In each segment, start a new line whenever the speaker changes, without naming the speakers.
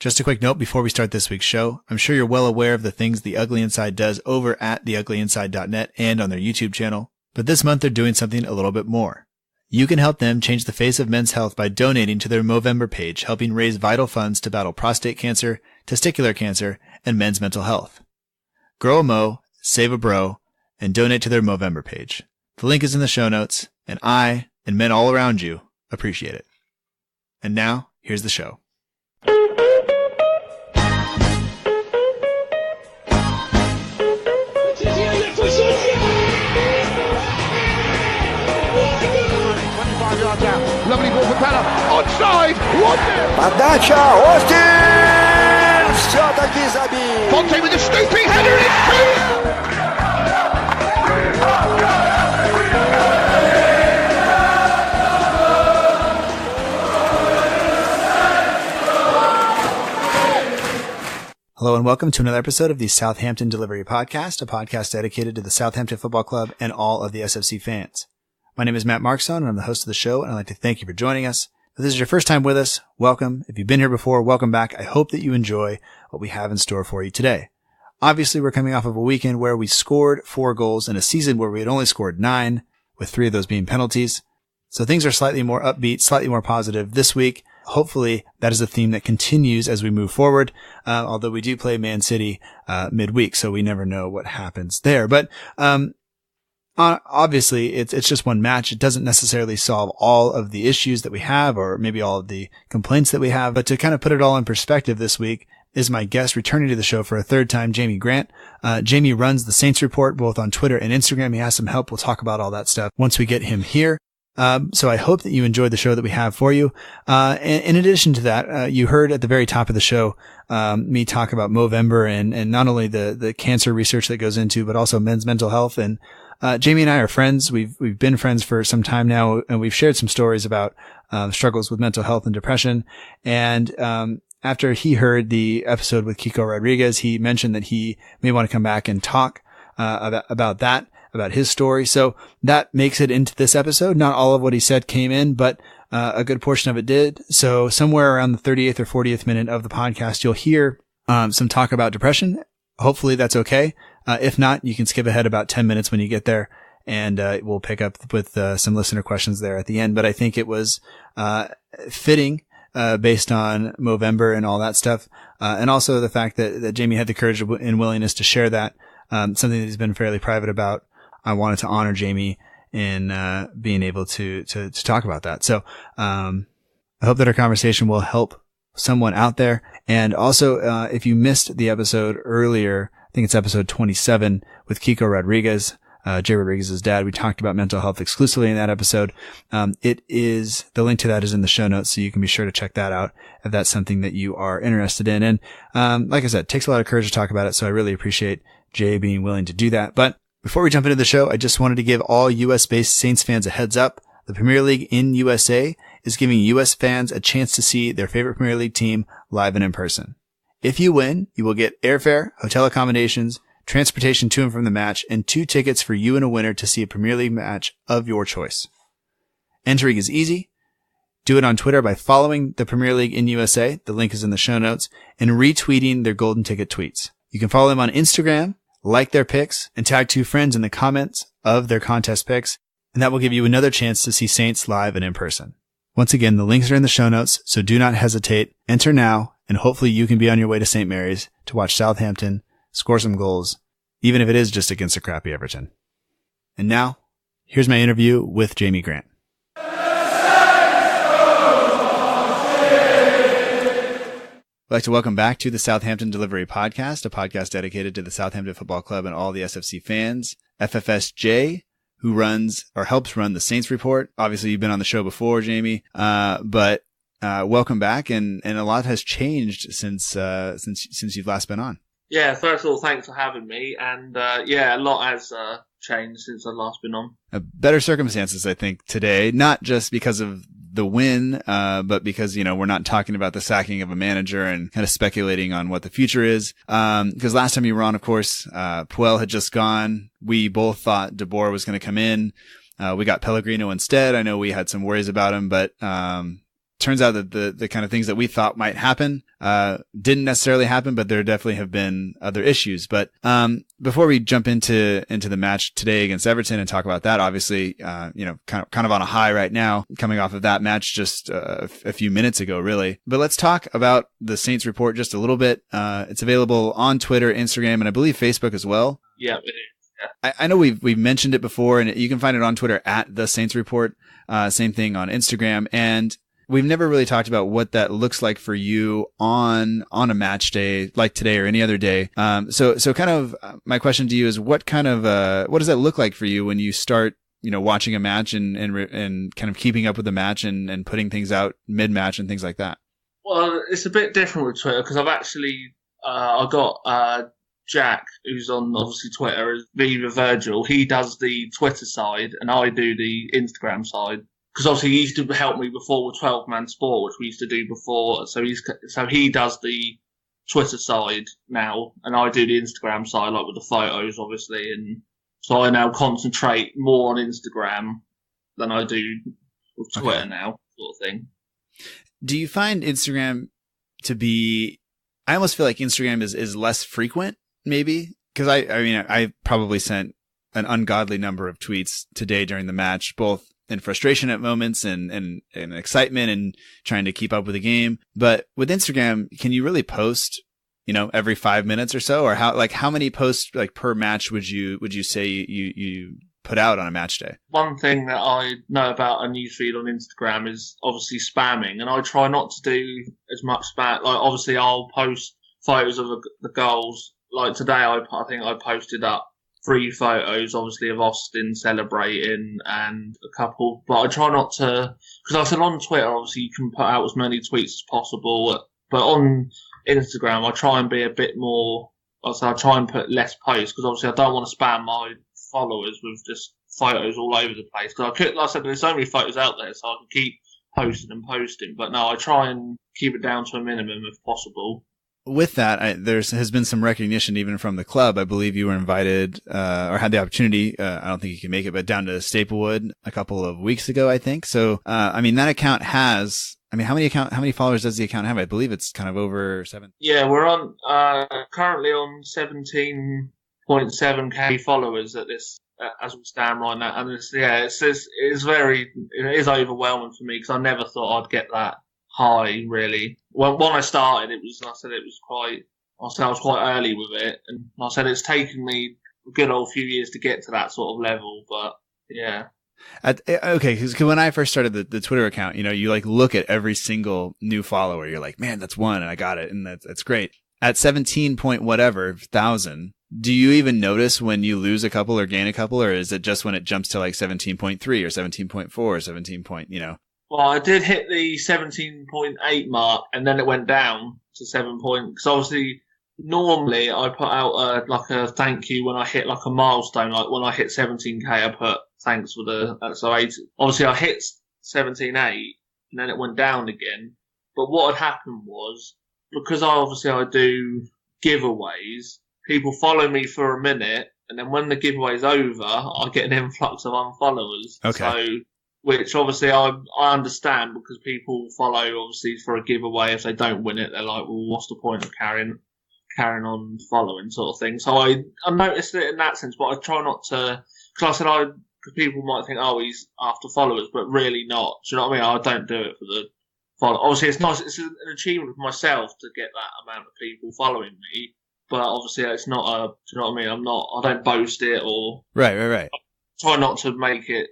Just a quick note before we start this week's show. I'm sure you're well aware of the things The Ugly Inside does over at theuglyInside.net and on their YouTube channel, but this month they're doing something a little bit more. You can help them change the face of men's health by donating to their Movember page, helping raise vital funds to battle prostate cancer, testicular cancer, and men's mental health. Grow a Mo, save a bro, and donate to their Movember page. The link is in the show notes, and I, and men all around you, appreciate it. And now, here's the show.
Lovely ball for Pella. Onside. 1-0.
Подача. Остин. Все-таки забил.
Fonte with a stooping header. It's 2-0.
Hello and welcome to another episode of the Southampton Delivery Podcast, a podcast dedicated to the Southampton Football Club and all of the SFC fans. My name is Matt Markson, and I'm the host of the show, and I'd like to thank you for joining us. If this is your first time with us, welcome. If you've been here before, welcome back. I hope that you enjoy what we have in store for you today. Obviously, we're coming off of a weekend where we scored 4 goals in a season where we had only scored 9, with 3 of those being penalties. So things are slightly more upbeat, slightly more positive this week. Hopefully, that is a theme that continues as we move forward, although we do play Man City midweek, so we never know what happens there. But obviously, it's just one match. It doesn't necessarily solve all of the issues that we have, or maybe all of the complaints that we have. But to kind of put it all in perspective this week is my guest returning to the show for a third time, Jamie Grant. Jamie runs the Saints Report both on Twitter and Instagram. He has some help. We'll talk about all that stuff once we get him here. So I hope that you enjoyed the show that we have for you. In addition to that, you heard at the very top of the show, me talk about Movember and not only the cancer research that goes into, but also men's mental health. And, Jamie and I are friends. We've been friends for some time now, and we've shared some stories about, struggles with mental health and depression. And, after he heard the episode with Kiko Rodriguez, he mentioned that he may want to come back and talk, about that. About his story. So that makes it into this episode. Not all of what he said came in, but a good portion of it did. So somewhere around the 38th or 40th minute of the podcast, you'll hear some talk about depression. Hopefully that's okay. If not, you can skip ahead about 10 minutes when you get there, and we'll pick up with some listener questions there at the end. But I think it was fitting based on Movember and all that stuff, and also the fact that Jamie had the courage and willingness to share that, something that he's been fairly private about. I wanted to honor Jamie in being able to talk about that. So I hope that our conversation will help someone out there. And also, if you missed the episode earlier, I think it's episode 27 with Kiko Rodriguez, Jay Rodriguez's dad. We talked about mental health exclusively in that episode. The link to that is in the show notes, so you can be sure to check that out if that's something that you are interested in. And like I said, it takes a lot of courage to talk about it, so I really appreciate Jay being willing to do that. But before we jump into the show, I just wanted to give all US-based Saints fans a heads up. The Premier League in USA is giving US fans a chance to see their favorite Premier League team live and in person. If you win, you will get airfare, hotel accommodations, transportation to and from the match, and 2 tickets for you and a winner to see a Premier League match of your choice. Entering is easy. Do it on Twitter by following the Premier League in USA. The link is in the show notes, and retweeting their golden ticket tweets. You can follow them on Instagram, like their picks, and tag 2 friends in the comments of their contest picks, and that will give you another chance to see Saints live and in person. Once again, the links are in the show notes, so do not hesitate. Enter now, and hopefully you can be on your way to St. Mary's to watch Southampton score some goals, even if it is just against a crappy Everton. And now, here's my interview with Jamie Grant. I'd like to welcome back to the Southampton Delivery Podcast, a podcast dedicated to the Southampton Football Club and all the SFC fans. FFSJ, who runs or helps run the Saints Report. Obviously, you've been on the show before, Jamie, but welcome back, and a lot has changed since you've last been on.
Yeah, first of all, thanks for having me, and a lot has changed since I've last been on.
Better circumstances, I think, today, not just because of the win, but because, we're not talking about the sacking of a manager and kind of speculating on what the future is. Because last time you were on, of course, Puel had just gone. We both thought De Boer was going to come in. We got Pellegrino instead. I know we had some worries about him, but turns out that the kind of things that we thought might happen didn't necessarily happen, but there definitely have been other issues. But before we jump into the match today against Everton and talk about that, obviously, kind of on a high right now, coming off of that match just a few minutes ago, really. But let's talk about the Saints report just a little bit. It's available on Twitter, Instagram, and I believe Facebook as well.
Yeah, it is. Yeah.
I know we've mentioned it before, and you can find it on Twitter at the Saints Report. Same thing on Instagram, and we've never really talked about what that looks like for you on a match day like today or any other day. So kind of my question to you is what does that look like for you when you start, watching a match and kind of keeping up with the match and putting things out mid-match and things like that?
Well, it's a bit different with Twitter because I've actually, I got, Jack, who's on obviously Twitter, as Viva Virgil. He does the Twitter side and I do the Instagram side. Because obviously he used to help me before with 12-Man Sport, which we used to do before. So he does the Twitter side now, and I do the Instagram side, like with the photos, obviously. And so I now concentrate more on Instagram than I do with Twitter now, sort of thing.
Do you find Instagram to be? I almost feel like Instagram is less frequent, maybe, because I probably sent an ungodly number of tweets today during the match, both in frustration at moments and excitement and trying to keep up with the game. But with Instagram, can you really post, every 5 minutes or so, or how many posts like per match would you say you put out on a match day? One
thing that I know about a newsfeed on Instagram is obviously spamming, and I try not to do as much spam. Like obviously I'll post photos of the goals. Like today, I think I posted up 3 photos, obviously, of Austin celebrating and a couple, but I try not to, because I said on Twitter, obviously, you can put out as many tweets as possible, but on Instagram, I try and be a bit more, I try and put less posts, because obviously I don't want to spam my followers with just photos all over the place, because like I said, there's so many photos out there, so I can keep posting, but no, I try and keep it down to a minimum if possible.
With that, there has been some recognition even from the club. I believe you were invited, or had the opportunity, I don't think you can make it, but down to Staplewood a couple of weeks ago, I think. So, that account has, how many followers does the account have? I believe it's kind of over 7.
Yeah, we're on, currently on 17.7k followers at this, as we stand right now. And it is overwhelming for me because I never thought I'd get that high, really. When I started, I was quite early with it, and I said it's taken me a good old few years to get to that sort of level, but yeah.
Okay, because when I first started the Twitter account, you like look at every single new follower, you're like, man, that's one, and I got it, and that's great. At 17 point whatever thousand, do you even notice when you lose a couple or gain a couple, or is it just when it jumps to like 17.3 or 17.4 or 17 point,
Well, I did hit the 17.8 mark, and then it went down to 7 point. Because obviously, normally I put out a thank you when I hit like a milestone. Like when I hit 17k, I put thanks for so 8. Obviously, I hit 17.8, and then it went down again. But what had happened was, because I do giveaways, people follow me for a minute, and then when the giveaway's over, I get an influx of unfollowers.
Okay.
So, which obviously I understand, because people follow obviously for a giveaway. If they don't win it, they're like, well, what's the point of carrying on following, sort of thing. So I noticed it in that sense, but I try not to, because because people might think, oh, he's after followers, but really not. Do you know what I mean? I don't do it for the follow. Obviously, it's nice. It's an achievement for myself to get that amount of people following me, but obviously it's not do you know what I mean? I don't boast it or
right.
I try not to make it.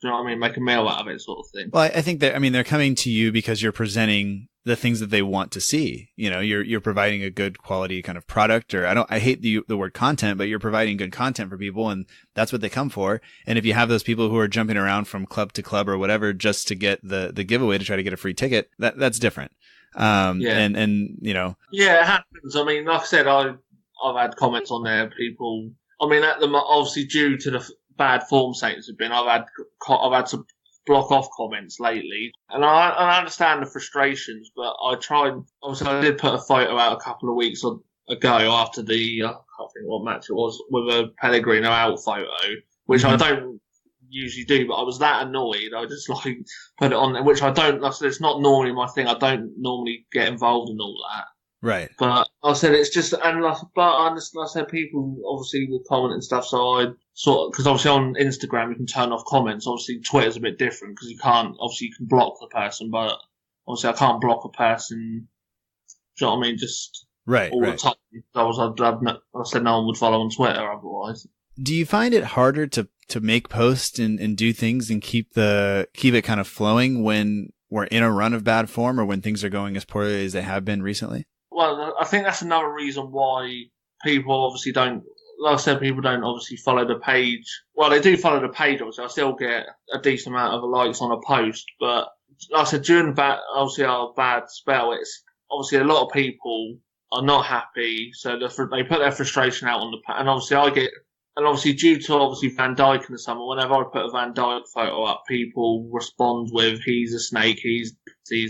Do you know what I mean? Make a meal out of it, sort of thing.
Well, I think they're coming to you because you're presenting the things that they want to see. You're providing a good quality kind of product, or I hate the word content, but you're providing good content for people, and that's what they come for. And if you have those people who are jumping around from club to club or whatever just to get the giveaway to try to get a free ticket, that's different.
Yeah, it happens. I mean, like I said, I've had comments on there. People, obviously due to the bad form Saints have been, I've had to block off comments lately, and I understand the frustrations, but I did put a photo out a couple of weeks ago after the I can't think what match it was, with a Pellegrino out photo, which I don't usually do, but I was that annoyed I just put it on there, which I don't, like I said, it's not normally my thing. I don't normally get involved in all that,
Right.
But I said it's just, and but I understand, I said people obviously will comment and stuff, so I because obviously on Instagram you can turn off comments. Obviously Twitter's a bit different because you can't, obviously you can block the person, but obviously I can't block a person, do you know what I mean, just all the time. I said no one would follow on Twitter otherwise.
Do you find it harder to make posts and do things and keep it kind of flowing when we're in a run of bad form or when things are going as poorly as they have been recently?
Well, I think that's another reason why people obviously don't, like I said, people don't obviously follow the page. Well, they do follow the page, obviously. I still get a decent amount of likes on a post, but like I said, during obviously our bad spell, it's obviously a lot of people are not happy, so they put their frustration out on the page, and obviously due to obviously Van Dijk in the summer, whenever I put a Van Dijk photo up, people respond with, he's a snake, he's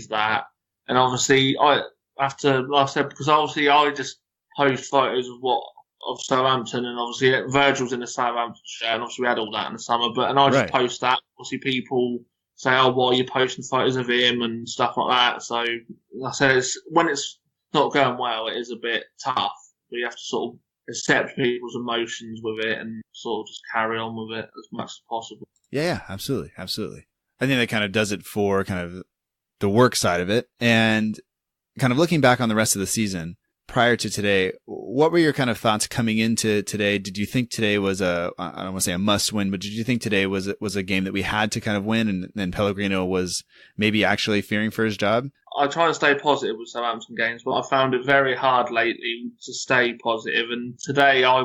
that, and obviously I have to, like I said, because obviously I just post photos of Southampton, and obviously Virgil's in the Southampton shirt, and obviously we had all that in the summer, and I just post that. Obviously people say, oh, why are you posting photos of him and stuff like that? So, like I said, when it's not going well, it is a bit tough, but you have to sort of accept people's emotions with it and sort of just carry on with it as much as possible.
Yeah, absolutely. Absolutely. I think that kind of does it for kind of the work side of it. And kind of looking back on the rest of the season prior to today, what were your kind of thoughts coming into today? Did you think today was I don't want to say a must win, but did you think today was a game that we had to kind of win and Pellegrino was maybe actually fearing for his job?
I try to stay positive with Southampton games, but I found it very hard lately to stay positive. And today I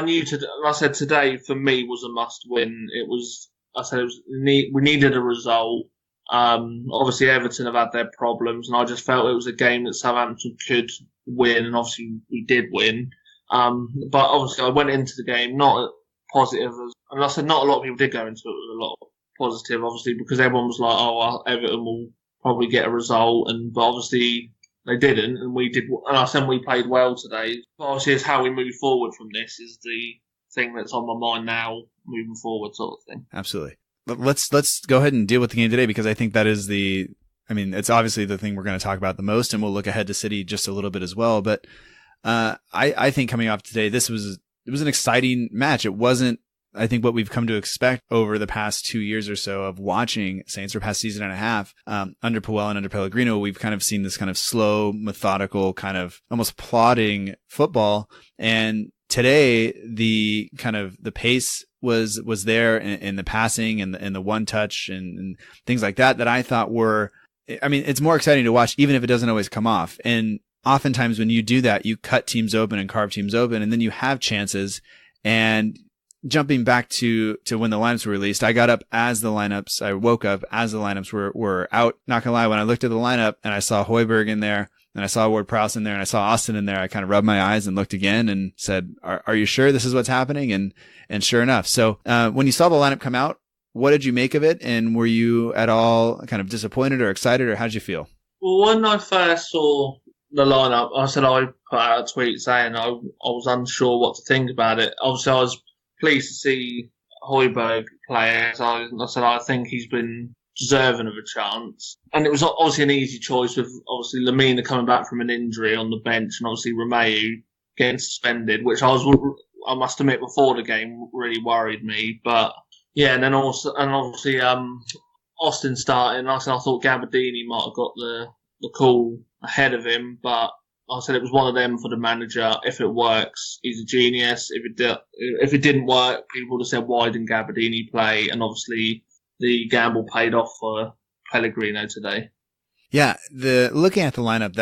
knew like I said, today for me was a must win. We needed a result. Obviously Everton have had their problems, and I just felt it was a game that Southampton could win, and obviously we did win. But obviously I went into the game not positive, and I said not a lot of people did go into it with a lot of positive, obviously, because everyone was like, oh, well, Everton will probably get a result, but obviously they didn't, and we did. And I said we played well today. But obviously, it's how we move forward from this is the thing that's on my mind now, moving forward, sort of thing. Absolutely.
Let's go ahead and deal with the game today, because I think that is it's obviously the thing we're going to talk about the most, and we'll look ahead to City just a little bit as well. But I think coming off today, it was an exciting match. It wasn't, I think, what we've come to expect over the past 2 years or so of watching Saints, or past season and a half, under Puel and under Pellegrino. We've kind of seen this kind of slow, methodical, kind of almost plodding football. And today, the pace was there in the passing and the one touch and things like that I thought were, it's more exciting to watch, even if it doesn't always come off. And oftentimes when you do that, you cut teams open and carve teams open, and then you have chances. And jumping back to when the lineups were released, I woke up as the lineups were out. Not gonna lie, when I looked at the lineup and I saw Højbjerg in there, and I saw Ward-Prowse in there, and I saw Austin in there, I kind of rubbed my eyes and looked again and said, are you sure this is what's happening? And sure enough. So, when you saw the lineup come out, what did you make of it? And were you at all kind of disappointed or excited, or how did you feel?
Well, when I first saw the lineup, I put out a tweet saying I was unsure what to think about it. Obviously, I was pleased to see Højbjerg play. As I said, I think he's been deserving of a chance. And it was obviously an easy choice with obviously Lamina coming back from an injury on the bench, and obviously Romeu getting suspended, which I must admit before the game really worried me. But yeah, and obviously Austin starting. I thought Gabardini might have got the call ahead of him, but I said it was one of them for the manager. If it works, he's a genius. If it didn't work, people would have said, why didn't Gabardini play? And obviously the gamble paid off for Pellegrino today.
Yeah, looking at the lineup,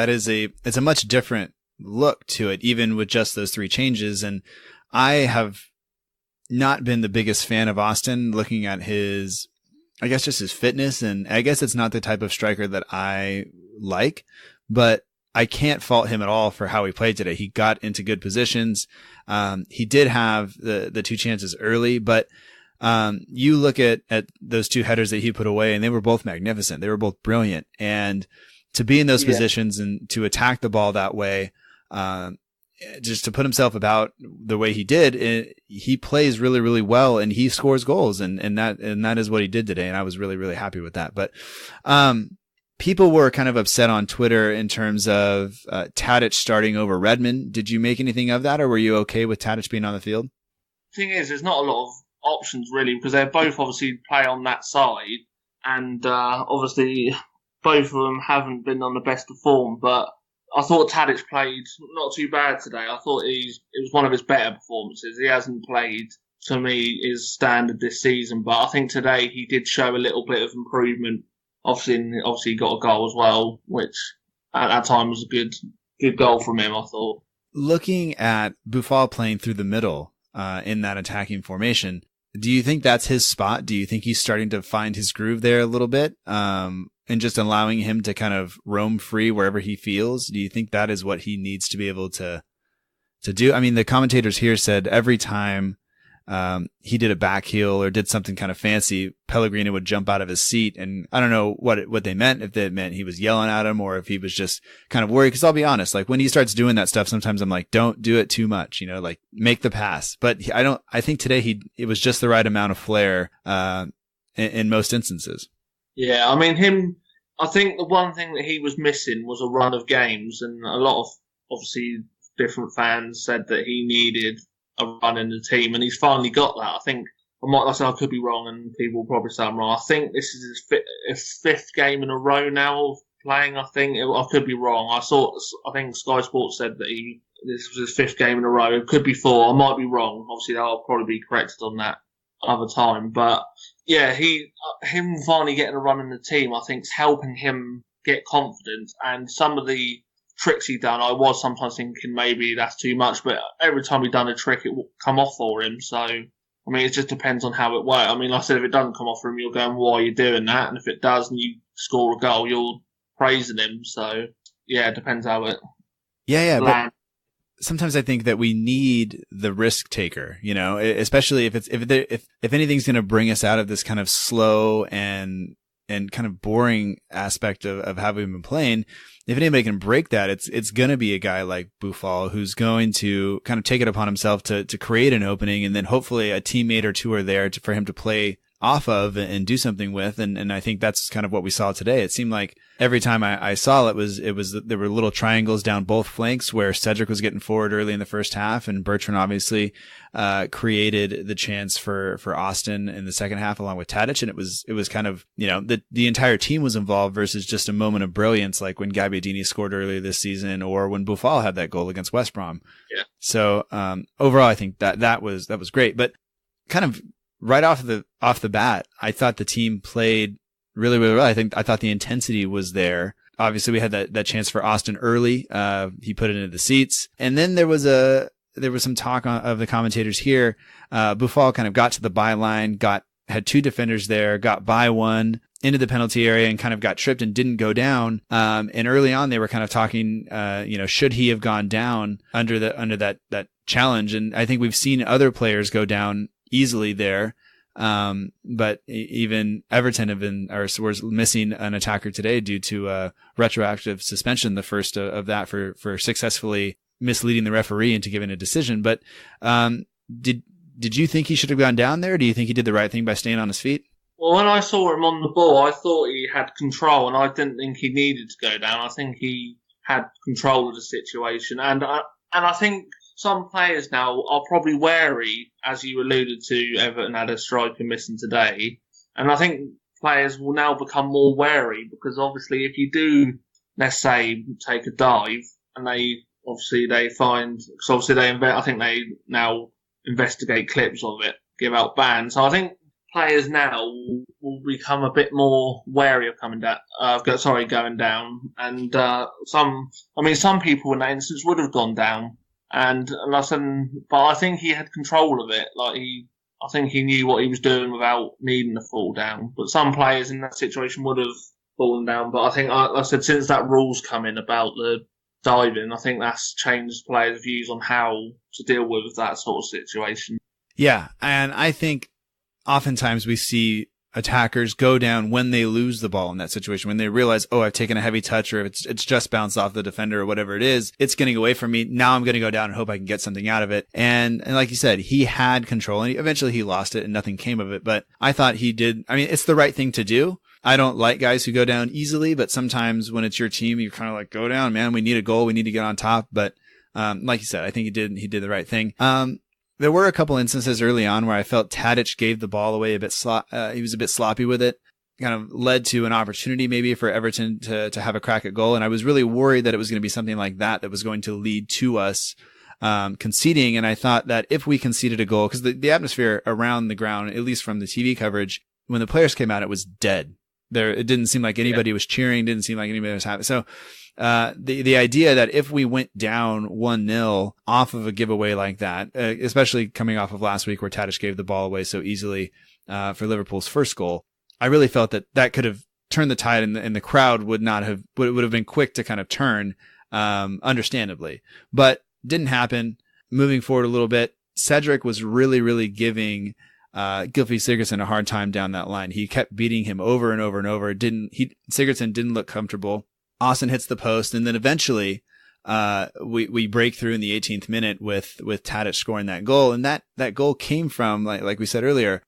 it's a much different look to it, even with just those three changes. And I have not been the biggest fan of Austin, looking at his fitness. And I guess it's not the type of striker that I like, but I can't fault him at all for how he played today. He got into good positions. He did have the two chances early, but you look at those two headers that he put away, and they were both magnificent. They were both brilliant. And to be in those positions and to attack the ball that way, just to put himself about the way he did, he plays really, really well, and he scores goals. And that is what he did today. And I was really, really happy with that. But, People were kind of upset on Twitter in terms of Tadic starting over Redmond. Did you make anything of that, or were you okay with Tadic being on the field?
Thing is, there's not a lot of options really, because they're both obviously play on that side, and obviously both of them haven't been on the best of form. But I thought Tadic played not too bad today. I thought it was one of his better performances. He hasn't played, to me, his standard this season, but I think today he did show a little bit of improvement. Obviously he got a goal as well, which at that time was a good goal from him, I thought.
Looking at Boufal playing through the middle in that attacking formation, do you think that's his spot? Do you think he's starting to find his groove there a little bit and just allowing him to kind of roam free wherever he feels? Do you think that is what he needs to be able to do? I mean, the commentators here said every time he did a back heel or did something kind of fancy, Pellegrino would jump out of his seat. And I don't know what they meant, if they meant he was yelling at him or if he was just kind of worried. Cause I'll be honest, like when he starts doing that stuff, sometimes I'm like, don't do it too much, like make the pass. But I think today it was just the right amount of flair, in most instances.
Yeah. I mean, I think the one thing that he was missing was a run of games, and a lot of obviously different fans said that he needed a run in the team, and he's finally got that. I think, I could be wrong, and people will probably say I'm wrong. I think this is his fifth game in a row now of playing. I could be wrong. I think Sky Sports said that this was his fifth game in a row. It could be four. I might be wrong. Obviously, I'll probably be corrected on that other time. But yeah, him finally getting a run in the team, I think, is helping him get confidence. And some of the tricks he done, I was sometimes thinking maybe that's too much, but every time he done a trick, it will come off for him. So, I mean, it just depends on how it works. I mean, like I said, if it doesn't come off for him, you're going, why are you doing that? And if it does and you score a goal, you're praising him. So, yeah, it depends how it
lands. But sometimes I think that we need the risk taker, especially if anything's going to bring us out of this kind of slow and kind of boring aspect of how we've been playing. If anybody can break that, it's going to be a guy like Boufal, who's going to kind of take it upon himself to create an opening, and then hopefully a teammate or two are there for him to play off of and do something with. And I think that's kind of what we saw today. It seemed like every time I saw there were little triangles down both flanks where Cedric was getting forward early in the first half, and Bertrand obviously created the chance for Austin in the second half along with Tadic. And it was kind of, the entire team was involved versus just a moment of brilliance like when Gabbiadini scored earlier this season or when Boufal had that goal against West Brom.
Yeah.
So overall, I think that was great. But kind of right off the bat, I thought the team played really, really well. I thought the intensity was there. Obviously, we had that chance for Austin early. He put it into the seats, and then there was some talk of the commentators here. Boufal kind of got to the byline, had two defenders there, got by one into the penalty area, and kind of got tripped and didn't go down. And early on, they were kind of talking, should he have gone down under that challenge? And I think we've seen other players go down easily there. But even Everton was missing an attacker today due to a retroactive suspension, the first of that for successfully misleading the referee into giving a decision. But, did you think he should have gone down there? Or do you think he did the right thing by staying on his feet?
Well, when I saw him on the ball, I thought he had control, and I didn't think he needed to go down. I think he had control of the situation, and I think some players now are probably wary, as you alluded to. Everton had a striker missing today, and I think players will now become more wary because obviously, if you do, let's say, take a dive, and I think they now investigate clips of it, give out bans. So I think players now will become a bit more wary of going down. And some people in that instance would have gone down. But I think he had control of it. I think he knew what he was doing without needing to fall down. But some players in that situation would have fallen down. But I think, like I said, since that rule's come in about the diving, I think that's changed players' views on how to deal with that sort of situation. Yeah,
and I think oftentimes we see attackers go down when they lose the ball in that situation, when they realize, oh, I've taken a heavy touch, or if it's just bounced off the defender or whatever it is, it's getting away from me. Now I'm going to go down and hope I can get something out of it. And like you said, he had control, and eventually he lost it and nothing came of it. But I thought he did. I mean, it's the right thing to do. I don't like guys who go down easily, but sometimes when it's your team, you're kind of like, go down, man. We need a goal. We need to get on top. But like you said, I think he did the right thing. There were a couple instances early on where I felt Tadic gave the ball away a bit. He was a bit sloppy with it. Kind of led to an opportunity maybe for Everton to have a crack at goal. And I was really worried that it was going to be something like that was going to lead to us conceding. And I thought that if we conceded a goal, because the atmosphere around the ground, at least from the TV coverage, when the players came out, it was dead. It didn't seem like anybody was cheering, didn't seem like anybody was happy. So the idea that if we went down 1-0 off of a giveaway like that, especially coming off of last week where Tadic gave the ball away so easily for Liverpool's first goal, I really felt that could have turned the tide, and the crowd would have been quick to kind of turn, understandably, but didn't happen. Moving forward a little bit, Cedric was really, really giving Gylfi Sigurdsson a hard time down that line. He kept beating him over and over and over. Sigurdsson didn't look comfortable. Austin hits the post, and then eventually we break through in the 18th minute with Tadic scoring that goal, and that goal came from, like we said earlier,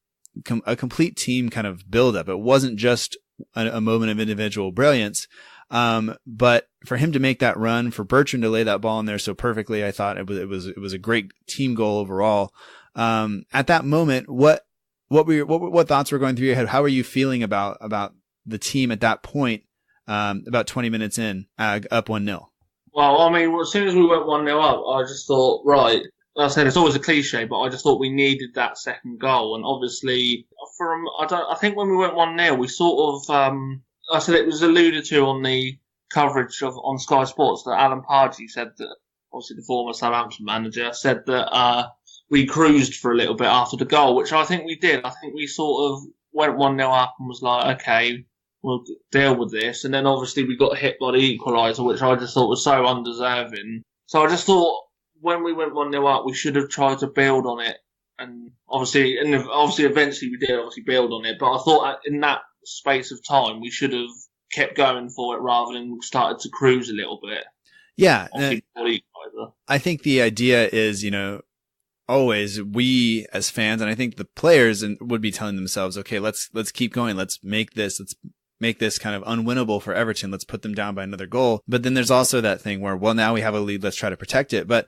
a complete team kind of buildup. It wasn't just a moment of individual brilliance, but for him to make that run, for Bertrand to lay that ball in there so perfectly, I thought it was a great team goal overall. At that moment, what thoughts were going through your head? How were you feeling about the team at that point? About 20 minutes in, up 1-0.
Well, I mean, as soon as we went 1-0 up, I just thought, right. Like I said, it's always a cliche, but I just thought we needed that second goal. And obviously, I think when we went 1-0, we sort of, I said it was alluded to on the coverage on Sky Sports that Alan Pardew said that, obviously the former Southampton manager, said that we cruised for a little bit after the goal, which I think we did. I think we sort of went 1-0 up and was like, okay, we'll deal with this. And then obviously we got hit by the equaliser, which I just thought was so undeserving. So I just thought when we went 1-0 up, we should have tried to build on it. And obviously eventually we did obviously build on it. But I thought in that space of time, we should have kept going for it rather than started to cruise a little bit.
Yeah. I think the idea is, always we as fans, and I think the players would be telling themselves, okay, let's keep going. Let's make this kind of unwinnable for Everton. Let's put them down by another goal. But then there's also that thing where, well, now we have a lead. Let's try to protect it. But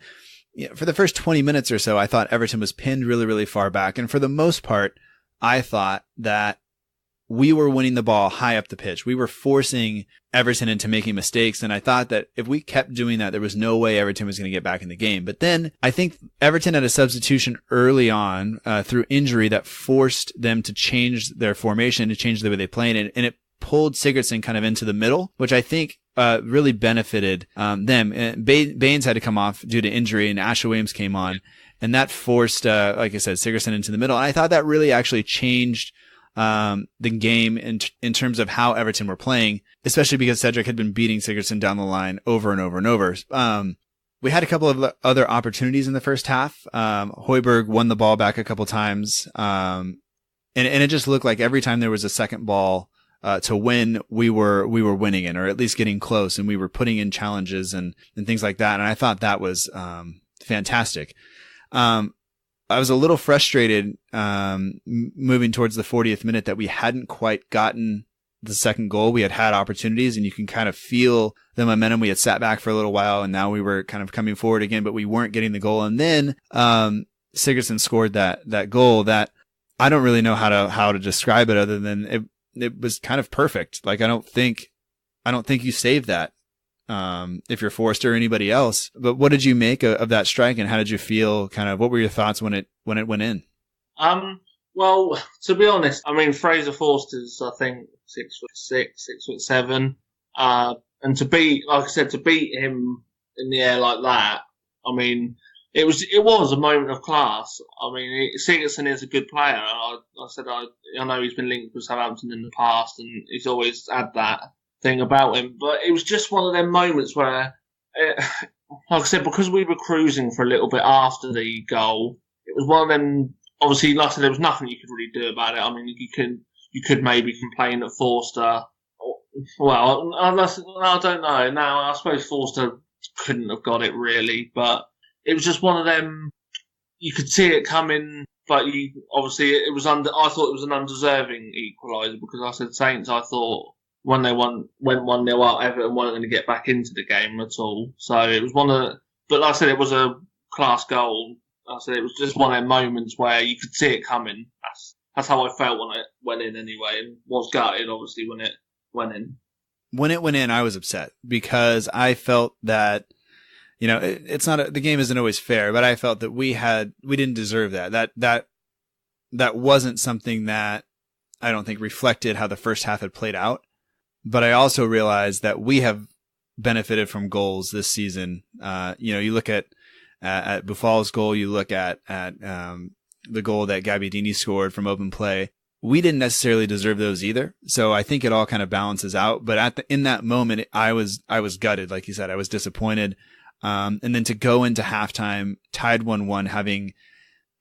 for the first 20 minutes or so, I thought Everton was pinned really, really far back. And for the most part, I thought that we were winning the ball high up the pitch. We were forcing Everton into making mistakes. And I thought that if we kept doing that, there was no way Everton was going to get back in the game. But then I think Everton had a substitution early on through injury that forced them to change their formation, to change the way they played. And it pulled Sigurdsson kind of into the middle, which I think really benefited them. Baines had to come off due to injury, and Ashley Williams came on. And that forced, like I said, Sigurdsson into the middle. And I thought that really actually changed the game in terms of how Everton were playing, especially because Cedric had been beating Sigurdsson down the line over and over and over. We had a couple of other opportunities in the first half. Højbjerg won the ball back a couple times. And it just looked like every time there was a second ball to win, we were winning it, or at least getting close, and we were putting in challenges and things like that. And I thought that was fantastic. I was a little frustrated moving towards the 40th minute that we hadn't quite gotten the second goal. We had opportunities, and you can kind of feel the momentum. We had sat back for a little while, and now we were kind of coming forward again, but we weren't getting the goal. And then Sigurdsson scored that goal that I don't really know how to describe it other than it was kind of perfect. Like I don't think you saved that. If you're Forster or anybody else. But what did you make of that strike, and how did you feel? Kind of, what were your thoughts when it went in?
Well, to be honest, I mean, Fraser Forster's, I think, 6'6", 6'7", and to beat him in the air like that, I mean, it was a moment of class. I mean, Sigurdsson is a good player. I know he's been linked with Southampton in the past, and he's always had that thing about him, but it was just one of them moments where, like I said, because we were cruising for a little bit after the goal, it was one of them. Obviously, like I said, there was nothing you could really do about it. I mean, you could maybe complain that Forster. Well, I don't know. Now, I suppose Forster couldn't have got it really, but it was just one of them. You could see it coming but obviously it was I thought it was an undeserving equaliser because I said Saints. I thought when they went 1-0 up, Everton weren't going to get back into the game at all. So it was but like I said, it was a class goal. I said it was just one of them moments where you could see it coming. That's how I felt when it went in anyway, and was gutted obviously when it went in.
When it went in, I was upset because I felt that, it's not the game isn't always fair, but I felt that we didn't deserve that. That wasn't something that I don't think reflected how the first half had played out. But I also realized that we have benefited from goals this season. You look at Buffal's goal, you look at the goal that Gabbiadini scored from open play. We didn't necessarily deserve those either. So I think it all kind of balances out. But in that moment, I was gutted. Like you said, I was disappointed. And then to go into halftime tied 1-1, having,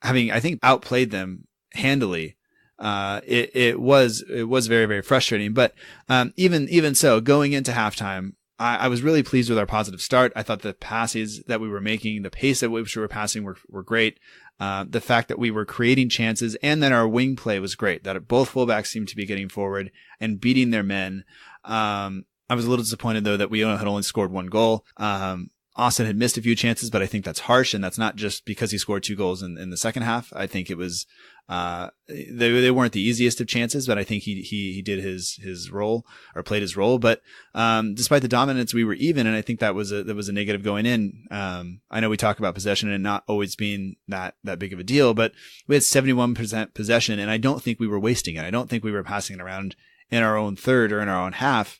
I think, outplayed them handily. It was very, very frustrating. But, even so, going into halftime, I was really pleased with our positive start. I thought the passes that we were making, the pace at which we were passing were great. The fact that we were creating chances and then our wing play was great, that both fullbacks seemed to be getting forward and beating their men. I was a little disappointed though that we had only scored one goal. Austin had missed a few chances, but I think that's harsh. And that's not just because he scored 2 goals in the second half. I think it was, they weren't the easiest of chances, but I think he did his role or played his role. But, despite the dominance, we were even. And I think that was a negative going in. I know we talk about possession and not always being that big of a deal, but we had 71% possession and I don't think we were wasting it. I don't think we were passing it around in our own third or in our own half.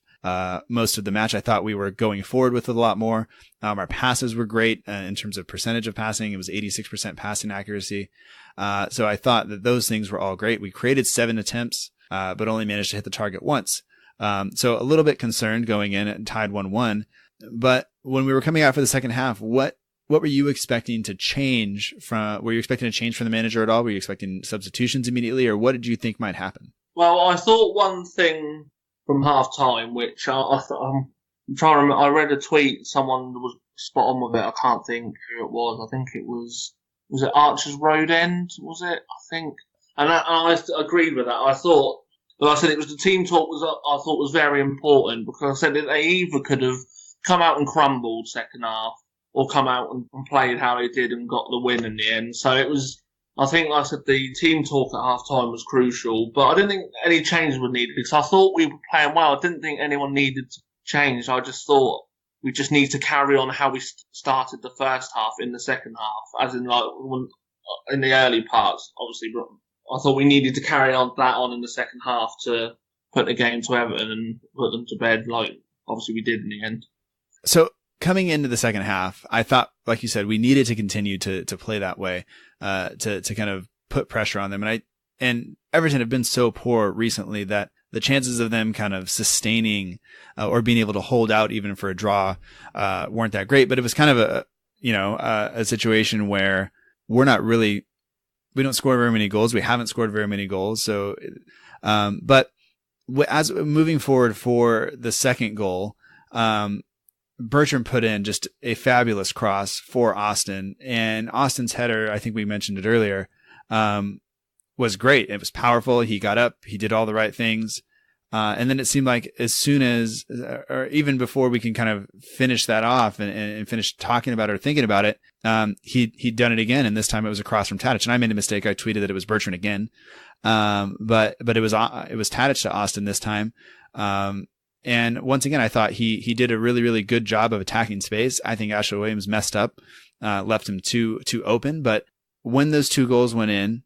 Most of the match, I thought we were going forward with it a lot more. Our passes were great in terms of percentage of passing. It was 86% passing accuracy. So I thought that those things were all great. We created 7 attempts, but only managed to hit the target once. So a little bit concerned going in and tied 1-1. But when we were coming out for the second half, what were you expecting to change were you expecting a change from the manager at all? Were you expecting substitutions immediately, or what did you think might happen?
Well, I thought one thing from half time, which I'm trying to remember. I read a tweet, someone was spot on with it. I can't think who it was. I think it was it Archer's Road End? Was it? I think. And I agreed with that. I thought, well, I said it was the team talk I thought was very important because I said that they either could have come out and crumbled second half or come out and played how they did and got the win in the end. So it was, I think, like I said, the team talk at half time was crucial, but I didn't think any changes were needed because I thought we were playing well. I didn't think anyone needed to change. I just thought we just need to carry on how we started the first half in the second half, as in like in the early parts, obviously. But I thought we needed to carry on in the second half to put the game to Everton and put them to bed, like obviously we did in the end.
So coming into the second half, I thought, like you said, we needed to continue to play that way, to kind of put pressure on them. And Everton have been so poor recently that the chances of them kind of sustaining, or being able to hold out even for a draw, weren't that great. But it was kind of a situation where we don't score very many goals. We haven't scored very many goals. So, but as moving forward for the second goal, Bertrand put in just a fabulous cross for Austin, and Austin's header, I think we mentioned it earlier, was great. It was powerful. He got up, he did all the right things. And then it seemed like as soon as, or even before we can kind of finish that off and finish talking about it or thinking about it, he'd done it again. And this time it was a cross from Tadic. And I made a mistake. I tweeted that it was Bertrand again. But it was Tadic to Austin this time. And once again, I thought he did a really, really good job of attacking space. I think Ashley Williams messed up, left him too open. But when those 2 goals went in,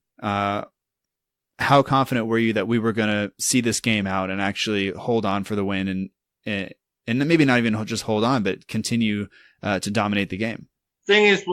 how confident were you that we were going to see this game out and actually hold on for the win and maybe not even just hold on, but continue to dominate the game?
Thing is,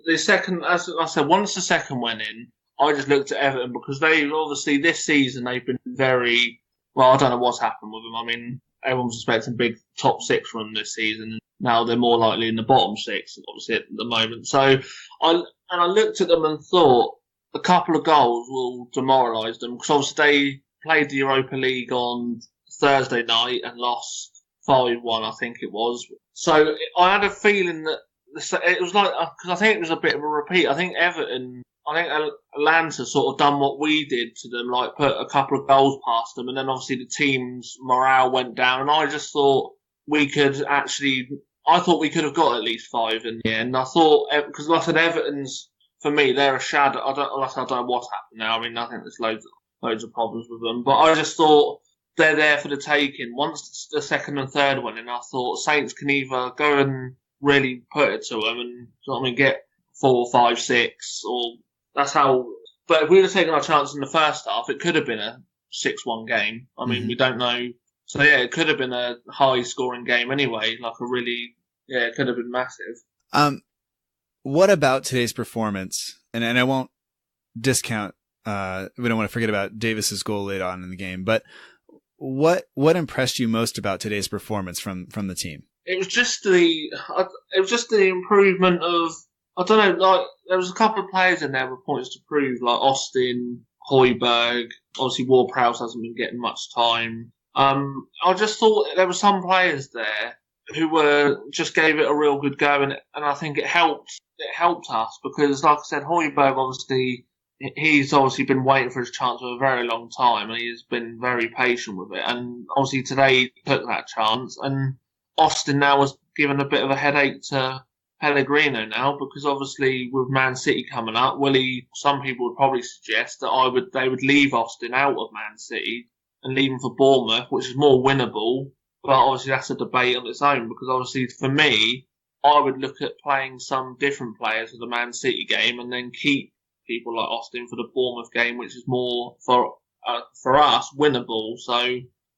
the second, as I said, once the second went in, I just looked at Everton because they obviously this season they've been very, well, I don't know what's happened with them. I mean, everyone's expecting big top 6 run this season, and now they're more likely in the bottom 6, obviously, at the moment. So I looked at them and thought a couple of goals will demoralise them because obviously they played the Europa League on Thursday night and lost 5-1, I think it was. So I had a feeling that it was like, because I think it was a bit of a repeat. I think Everton, I think Atlanta sort of done what we did to them, like put a couple of goals past them, and then obviously the team's morale went down. And I just thought we could actually, I thought we could have got at least 5 in the end. I thought, because like I said, Everton's, for me, they're a shadow. I don't know what's happened now. I mean, I think there's loads of problems with them, but I just thought they're there for the taking. Once the second and third went in, I thought Saints can either go and really put it to them and, you know what I mean, get 4, 5, 6, or that's how. But if we would have taken our chances in the first half, it could have been a 6-1 game. I mean, we don't know. So yeah, it could have been a high scoring game anyway. Like it could have been massive.
What about today's performance? And I won't discount. We don't want to forget about Davis's goal later on in the game, but what impressed you most about today's performance from the team?
It was just the improvement of, I don't know, like there was a couple of players in there with points to prove, like Austin, Højbjerg. Obviously, Ward-Prowse hasn't been getting much time. I just thought there were some players there who just gave it a real good go, and I think it helped us because, like I said, Højbjerg obviously. He's obviously been waiting for his chance for a very long time, and he's been very patient with it. And obviously today he took that chance. And Austin now was given a bit of a headache to Pellegrino now, because obviously with Man City coming up, some people would probably suggest that they would leave Austin out of Man City and leave him for Bournemouth, which is more winnable. But obviously that's a debate on its own, because obviously for me, I would look at playing some different players for the Man City game and then keep people like Austin for the Bournemouth game, which is more for us winnable. So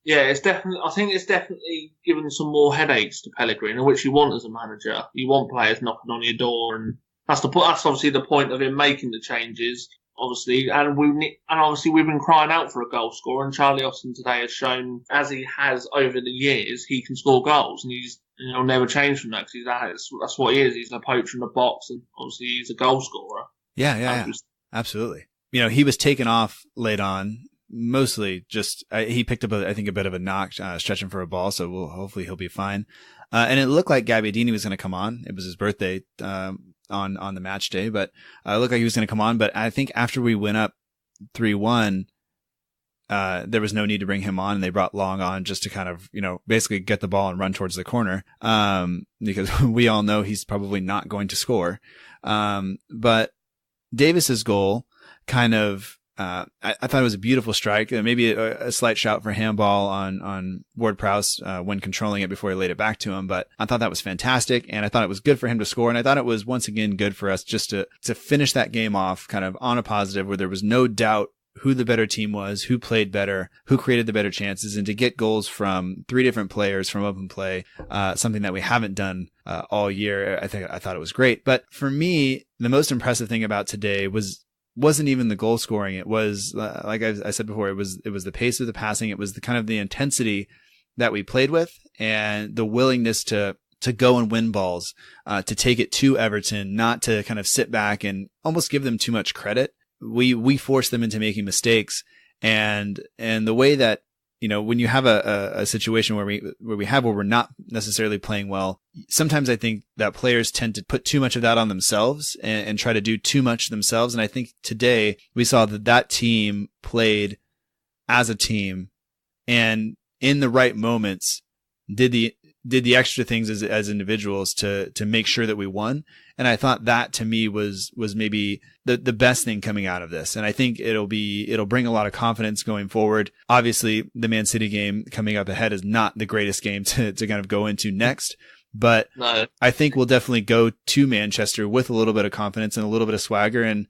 yeah, I think it's definitely given some more headaches to Pellegrino, which you want as a manager. You want players knocking on your door, and that's obviously the point of him making the changes. Obviously, and obviously we've been crying out for a goal scorer, and Charlie Austin today has shown, as he has over the years, he can score goals, and he'll never change from that, because that's what he is. He's a poacher in the box, and obviously he's a goal scorer.
Yeah. Absolutely. He was taken off late on, mostly just, he picked up, I think, a bit of a knock, stretching for a ball. So hopefully he'll be fine. And it looked like Gabbiadini was going to come on. It was his birthday, on the match day, but it looked like he was going to come on. But I think after we went up 3-1, there was no need to bring him on, and they brought Long on just to kind of, basically get the ball and run towards the corner. Because we all know he's probably not going to score. But Davis's goal kind of, I thought it was a beautiful strike, maybe a slight shout for handball on Ward-Prowse when controlling it before he laid it back to him. But I thought that was fantastic, and I thought it was good for him to score. And I thought it was once again good for us just to finish that game off kind of on a positive, where there was no doubt who the better team was, who played better, who created the better chances, and to get goals from 3 different players from open play, something that we haven't done all year. I thought it was great. But for me, the most impressive thing about today wasn't even the goal scoring. It was, like I said before, it was the pace of the passing. It was the kind of the intensity that we played with, and the willingness to go and win balls, to take it to Everton, not to kind of sit back and almost give them too much credit. We forced them into making mistakes, and the way that, when you have a situation where we're not necessarily playing well, sometimes I think that players tend to put too much of that on themselves and try to do too much themselves. And I think today we saw that team played as a team, and in the right moments did the extra things as individuals to make sure that we won. And I thought that to me was maybe the best thing coming out of this. And I think it'll bring a lot of confidence going forward. Obviously the Man City game coming up ahead is not the greatest game to kind of go into next, but no. I think we'll definitely go to Manchester with a little bit of confidence and a little bit of swagger and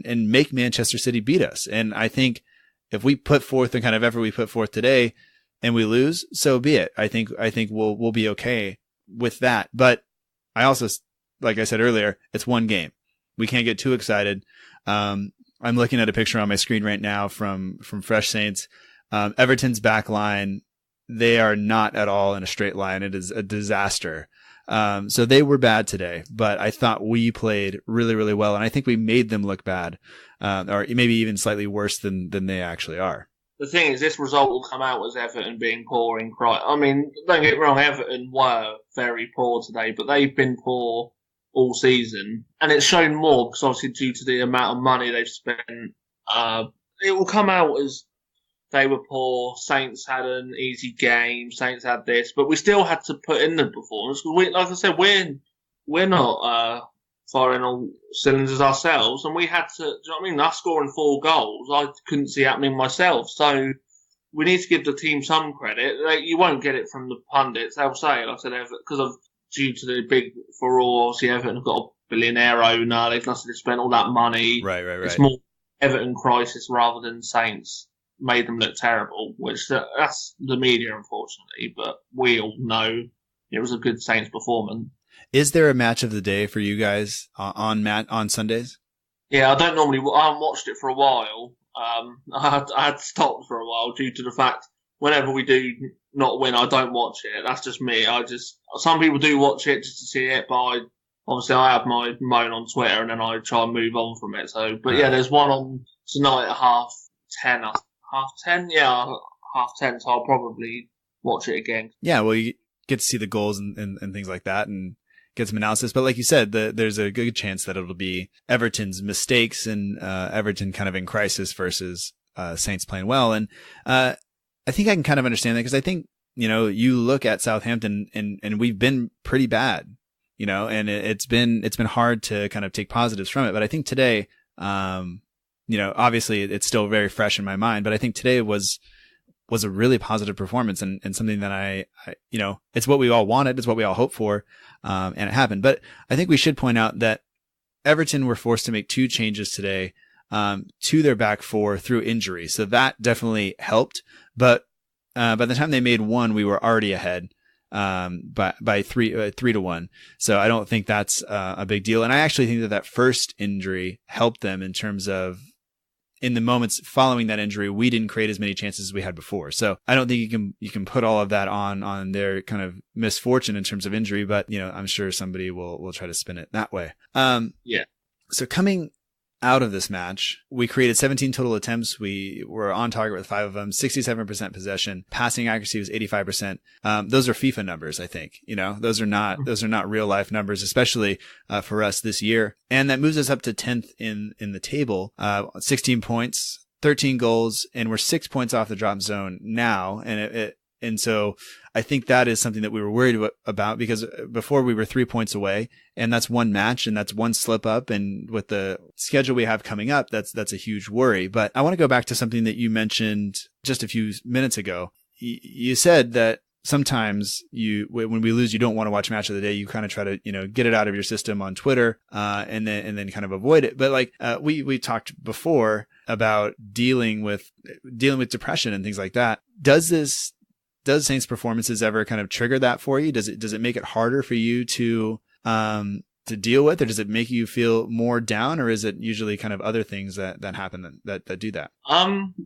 make Manchester City beat us. And I think if we put forth the kind of effort we put forth today and we lose, so be it. I think we'll be okay with that. But I also, like I said earlier, it's one game. We can't get too excited. I'm looking at a picture on my screen right now from Fresh Saints. Everton's back line, they are not at all in a straight line. It is a disaster. So they were bad today, but I thought we played really, really well. And I think we made them look bad, or maybe even slightly worse than they actually are.
The thing is, this result will come out as Everton being poor in Christ. I mean, don't get me wrong, Everton were very poor today, but they've been poor all season. And it's shown more because obviously due to the amount of money they've spent, it will come out as they were poor, Saints had an easy game, Saints had this, but we still had to put in the performance. Like I said, we're not firing all cylinders ourselves, and we had to, do you know what I mean? Us scoring 4 goals, I couldn't see happening myself. So we need to give the team some credit. You won't get it from the pundits. They'll say, like I said, because due to the big furore, obviously Everton have got a billionaire owner. They've spent all that money.
Right.
It's more Everton crisis rather than Saints made them look terrible, which that's the media, unfortunately. But we all know it was a good Saints performance.
Is there a match of the day for you guys on Sundays?
Yeah, I haven't watched it for a while. I had stopped for a while due to the fact whenever we do not win, I don't watch it. That's just me. Some people do watch it just to see it, but I have my moan on Twitter and then I try and move on from it. So, but yeah, there's one on tonight at 10:30. 10:30? Yeah, 10:30. So I'll probably watch it again.
Yeah, well, you get to see the goals and things like that and get some analysis. But like you said, there's a good chance that it'll be Everton's mistakes and Everton kind of in crisis versus Saints playing well. And I think I can kind of understand that because I think, you look at Southampton and we've been pretty bad, and it's been hard to kind of take positives from it. But I think today, obviously it's still very fresh in my mind, but I think today was a really positive performance and something that I it's what we all wanted. It's what we all hoped for. And it happened. But I think we should point out that Everton were forced to make 2 changes today, to their back 4 through injury. So that definitely helped. But, by the time they made 1, we were already ahead, by 3-1. So I don't think that's a big deal. And I actually think that first injury helped them in terms of, in the moments following that injury, we didn't create as many chances as we had before. So I don't think you can put all of that on their kind of misfortune in terms of injury, but I'm sure somebody will try to spin it that way.
Yeah.
So coming out of this match, we created 17 total attempts. We were on target with 5 of them, 67% possession. Passing accuracy was 85%. Those are FIFA numbers, I think. Those are not real life numbers, especially for us this year. And that moves us up to 10th in the table, 16 points, 13 goals, and we're 6 points off the drop zone now. And so I think that is something that we were worried about because before we were 3 points away, and that's one match and that's one slip up. And with the schedule we have coming up, that's a huge worry. But I want to go back to something that you mentioned just a few minutes ago. You said that sometimes when we lose, you don't want to watch match of the day. You kind of try to, get it out of your system on Twitter, and then kind of avoid it. But like, we talked before about dealing with depression and things like that. Does Saints performances ever kind of trigger that for you? Does it make it harder for you to deal with, or does it make you feel more down, or is it usually kind of other things that happen that do that?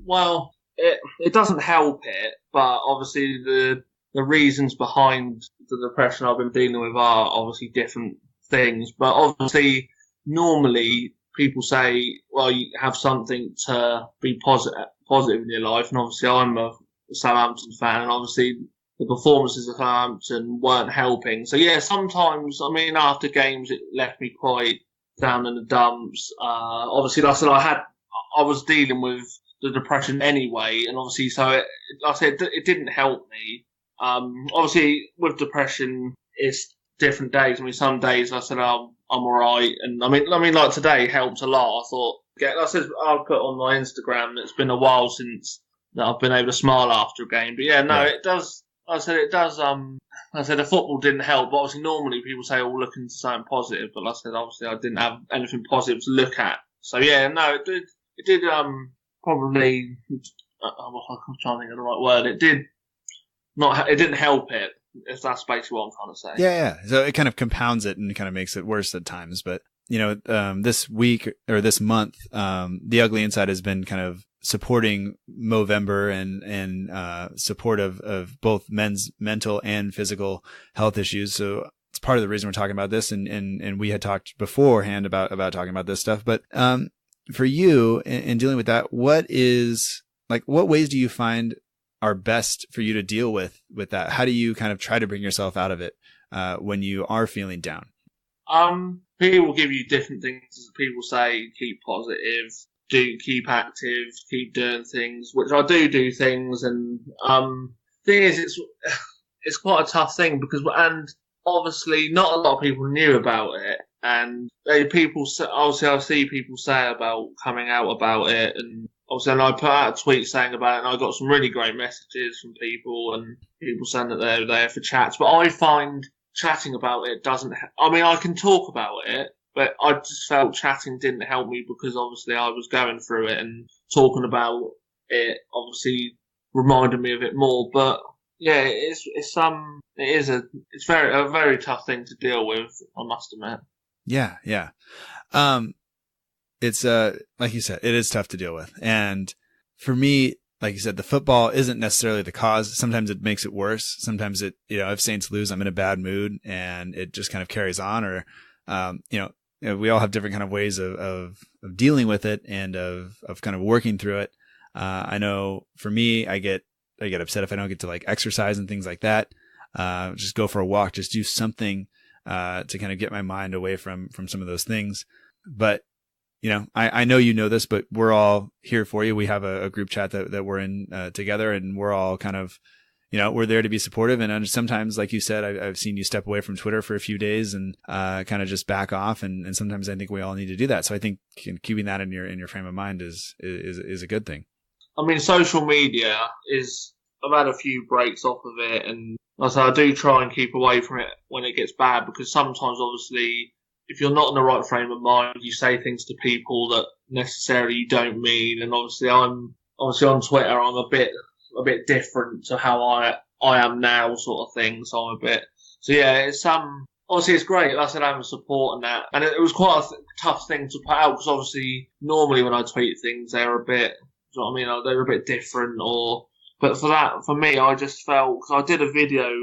Well, it doesn't help it, but obviously the reasons behind the depression I've been dealing with are obviously different things. But obviously, normally people say, well, you have something to be positive in your life, and obviously I'm a Southampton fan, and obviously the performances of Southampton weren't helping. So yeah, sometimes, after games it left me quite down in the dumps. Obviously, like I said, I was dealing with the depression anyway, and obviously, so it didn't help me. Obviously, with depression, it's different days. Some days I said, I'm alright, and like today helped a lot. I thought, I said I'll put on my Instagram that it's been a while since that I've been able to smile after a game. But yeah, no, it does. I said it does. I said the football didn't help. But obviously, normally people say, "Oh, look into something positive." But like I said, obviously, I didn't have anything positive to look at. So yeah, no, it did. It did. Probably. I'm trying to think of the right word. It did not. It didn't help it. If that's basically what I'm trying to say.
Yeah. So it kind of compounds it and kind of makes it worse at times. But this week or this month, the Ugly Inside has been kind of supporting Movember and support of both men's mental and physical health issues. So it's part of the reason we're talking about this. And we had talked beforehand about talking about this stuff. But for you in dealing with that, what ways do you find are best for you to deal with that? How do you kind of try to bring yourself out of it when you are feeling down?
People give you different things. People say keep positive, keep active, keep doing things, which I do things. And thing is, it's quite a tough thing and obviously not a lot of people knew about it. And obviously I see people say about coming out about it, and obviously I put out a tweet saying about it, and I got some really great messages from people, and people saying that they're there for chats. But I find chatting about it I can talk about it, but I just felt chatting didn't help me, because obviously I was going through it, and talking about it obviously reminded me of it more. But yeah, it's a very tough thing to deal with, I must admit.
Yeah. It's like you said, it is tough to deal with. And for me, like you said, the football isn't necessarily the cause. Sometimes it makes it worse. Sometimes if Saints lose, I'm in a bad mood, and it just kind of carries on. Or, we all have different kind of ways of dealing with it, and of kind of working through it. I know for me, I get upset if I don't get to like exercise and things like that. Just go for a walk, just do something to kind of get my mind away from some of those things. But, I know you know this, but we're all here for you. We have a group chat that we're in together, and we're all kind of, we're there to be supportive. And sometimes, like you said, I've seen you step away from Twitter for a few days and kind of just back off. And sometimes I think we all need to do that. So I think keeping that in your frame of mind is a good thing.
I mean, social media I've had a few breaks off of it, and I do try and keep away from it when it gets bad, because sometimes, obviously, if you're not in the right frame of mind, you say things to people that necessarily you don't mean. And obviously on Twitter, I'm a bit different to how I am now, sort of thing. So it's obviously it's great. Like I said, having support and that, and it was quite a tough thing to put out, because obviously normally when I tweet things, they're a bit, they're a bit different. But for me, I just felt, because I did a video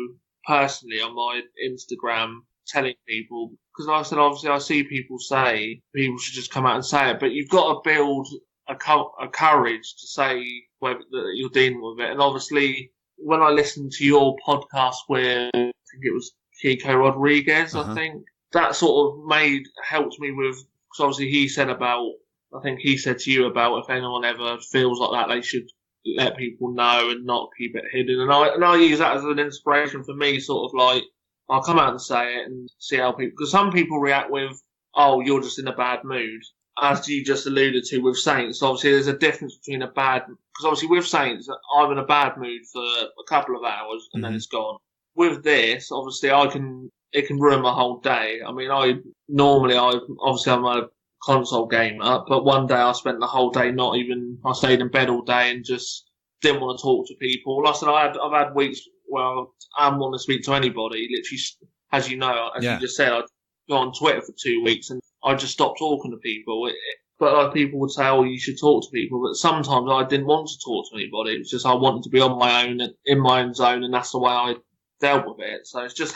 personally on my Instagram telling people, because like I said, obviously I see people say people should just come out and say it, but you've got to build a courage to say that you're dealing with it. And obviously, when I listened to your podcast with, I think it was Kiko Rodriguez, I think, that sort of helped me with, because obviously he said to you about if anyone ever feels like that, they should let people know and not keep it hidden. And I use that as an inspiration for me, sort of like, I'll come out and say it and see how people, because some people react with, oh, you're just in a bad mood, as you just alluded to with Saints. Obviously, there's a difference between because obviously with Saints, I'm in a bad mood for a couple of hours and then it's gone. With this, obviously, it can ruin my whole day. I mean, I'm a console gamer, but one day I spent the whole day I stayed in bed all day and just didn't want to talk to people. Like I said, I've had weeks where I don't want to speak to anybody. Literally, as you know, you just said, I go on Twitter for 2 weeks and I just stopped talking to people. But like, people would say, oh, you should talk to people. But sometimes I didn't want to talk to anybody. It was just I wanted to be on my own, in my own zone, and that's the way I dealt with it. So it's just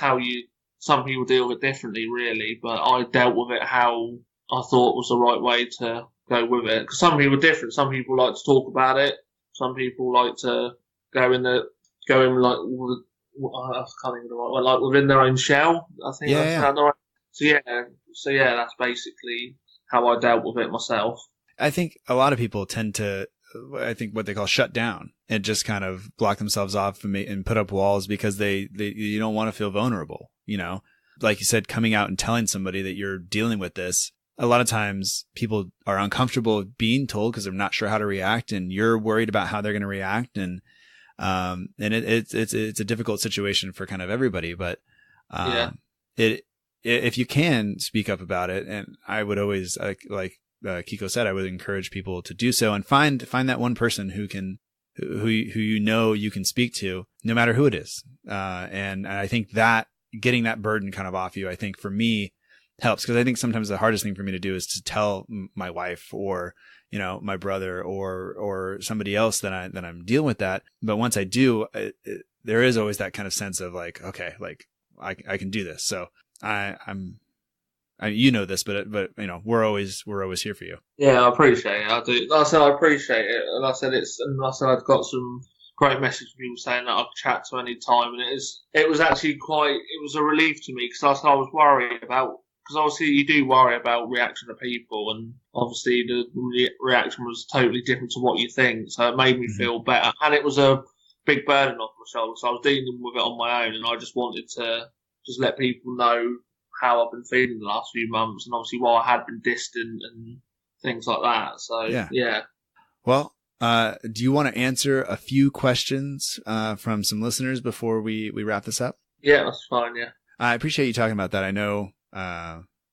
some people deal with it differently, really. But I dealt with it how I thought was the right way to go with it. Because some people are different. Some people like to talk about it. Some people like to go in like, I can't even remember, like within their own shell. I think that's right. So that's basically how I dealt with it myself.
I think a lot of people tend to, I think what they call shut down, and just kind of block themselves off and put up walls because you don't want to feel vulnerable. Like you said, coming out and telling somebody that you're dealing with this. A lot of times people are uncomfortable being told because they're not sure how to react, and you're worried about how they're going to react. And it's a difficult situation for kind of everybody, but, if you can speak up about it, and I would always, like Kiko said, I would encourage people to do so, and find that one person who you can speak to, no matter who it is. And I think that getting that burden kind of off you, I think for me helps, because I think sometimes the hardest thing for me to do is to tell my wife or, my brother or somebody else that I'm dealing with that. But once I do, there is always that kind of sense of like, okay, like I can do this. So I'm this, but we're always here for you.
Yeah, I appreciate it. I do. Like I said, I appreciate it. And like I said, I've got some great messages from people saying that I can chat to any time, and it was actually it was a relief to me, because I was worried about because obviously you do worry about reaction of people, and obviously the reaction was totally different to what you think, so it made me feel better. And it was a big burden off my shoulders, so I was dealing with it on my own, and I just wanted to just let people know how I've been feeling the last few months, and obviously why I had been distant and things like that. So, yeah.
Well, do you want to answer a few questions from some listeners before we wrap this up?
Yeah, that's fine, yeah.
I appreciate you talking about that. I know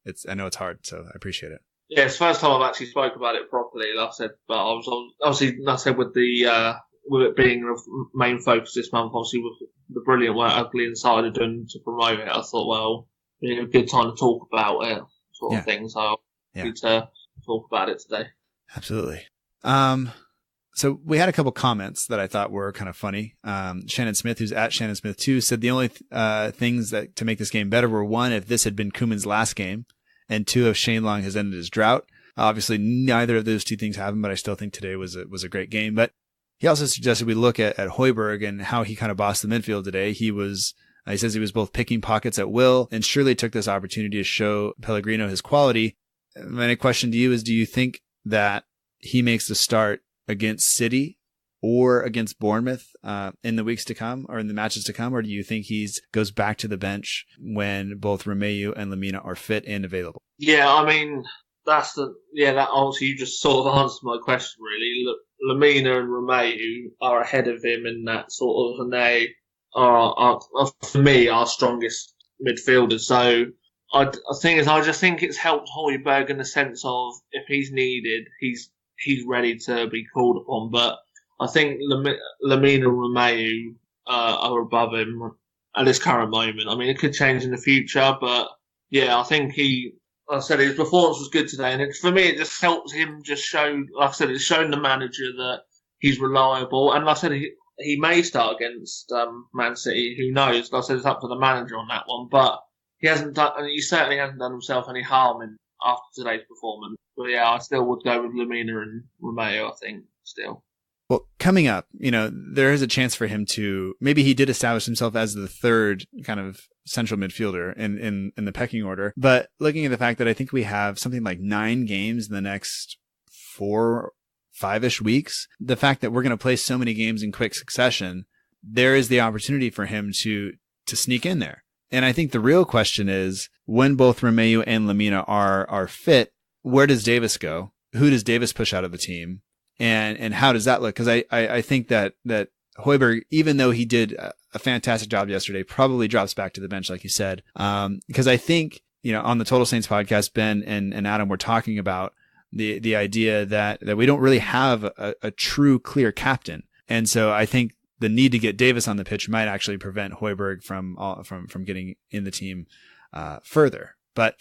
it's hard, so I appreciate it.
Yeah, it's the first time I've actually spoke about it properly, like I said, but I was obviously, like I said, with it being the main focus this month, obviously with the brilliant work Ugly Inside are doing to promote it, I thought, well, a good time to talk about it, sort of thing, so I need to talk about it today.
Absolutely. So we had a couple comments that I thought were kind of funny. Shannon Smith, who's at Shannon Smith 2, said the only things that to make this game better were, one, if this had been Koeman's last game, and two, if Shane Long has ended his drought. Obviously, neither of those two things happened, but I still think today was a great game. But he also suggested we look at Højbjerg and how he kind of bossed the midfield today. He says he was both picking pockets at will and surely took this opportunity to show Pellegrino his quality. My question to you is, do you think that he makes the start against City or against Bournemouth in the weeks to come or in the matches to come? Or do you think goes back to the bench when both Romeu and Lemina are fit and available?
Yeah, I mean, that obviously you just sort of answered my question, really. Lemina and Romeu are ahead of him in that sort of, and they are for me, our strongest midfielders. So I just think it's helped Højbjerg in the sense of if he's needed, he's ready to be called upon. But I think Lemina and Romeu are above him at this current moment. I mean, it could change in the future, but yeah, I think like I said, his performance was good today, and for me, it just helps him just show, like I said, it's shown the manager that he's reliable, and like I said, he may start against Man City, who knows? Like I said, it's up to the manager on that one, but he certainly hasn't done himself any harm after today's performance. But yeah, I still would go with Lemina and Romeu, I think, still.
Well, coming up, there is a chance for him to, maybe he did establish himself as the third kind of central midfielder in the pecking order. But looking at the fact that I think we have something like 9 games in the next 4-5-ish weeks, the fact that we're going to play so many games in quick succession, there is the opportunity for him to sneak in there. And I think the real question is, when both Romeu and Lemina are fit, where does Davis go? Who does Davis push out of the team? And how does that look? Because I think that Højbjerg, even though he did a fantastic job yesterday, probably drops back to the bench, like you said. Because I think, on the Total Saints podcast, Ben and Adam were talking about the idea that we don't really have a true clear captain. And so I think the need to get Davis on the pitch might actually prevent Højbjerg from getting in the team further. But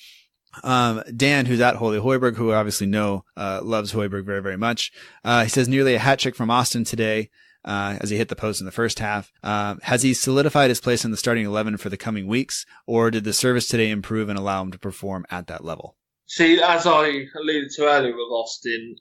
Dan, who's at Holy Højbjerg, who I obviously know loves Højbjerg very, very much, he says nearly a hat trick from Austin today as he hit the post in the first half. Has he solidified his place in the starting 11 for the coming weeks, or did the service today improve and allow him to perform at that level?
See, as I alluded to earlier with Austin,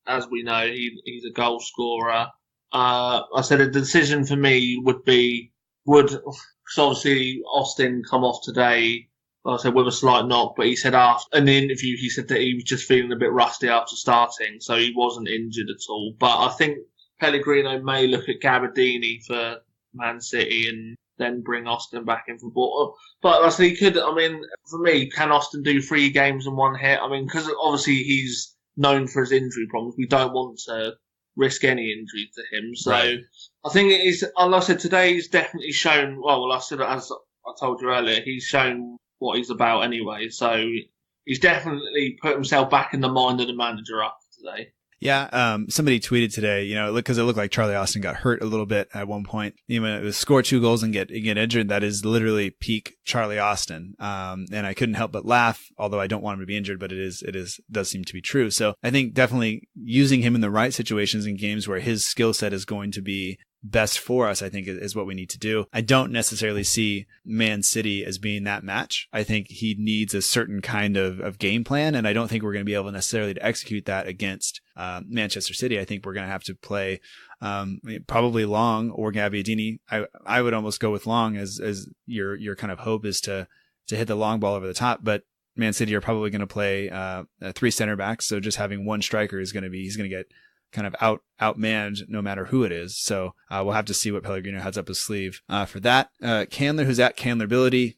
as we know, he's a goal scorer. I said a decision for me would because obviously Austin come off today, like I said, with a slight knock, but he said after in the interview, he said that he was just feeling a bit rusty after starting, so he wasn't injured at all. But I think Pellegrino may look at Gabardini for Man City and then bring Austin back in for ball. But I said he could. I mean, for me, can Austin do 3 games in one hit? I mean, because obviously he's known for his injury problems. We don't want to risk any injury to him. So right. I think it is. Like I said, today he's definitely shown. Well, like I said, as I told you earlier, he's shown what he's about anyway. So he's definitely put himself back in the mind of the manager after today.
Yeah, somebody tweeted today, because it looked like Charlie Austin got hurt a little bit at one point. It was score 2 goals and get injured. That is literally peak Charlie Austin. And I couldn't help but laugh, although I don't want him to be injured, but it does seem to be true. So I think definitely using him in the right situations in games where his skill set is going to be best for us, I think is what we need to do. I don't necessarily see Man City as being that match. I think he needs a certain kind of game plan, and I don't think we're going to be able necessarily to execute that against Manchester City. I think we're going to have to play probably Long or Gabbiadini. I would almost go with Long as your kind of hope is to hit the long ball over the top. But Man City are probably going to play 3 center backs. So just having one striker he's going to get kind of outmanned no matter who it is. So we'll have to see what Pellegrino has up his sleeve for that. Candler, who's at Candlerability,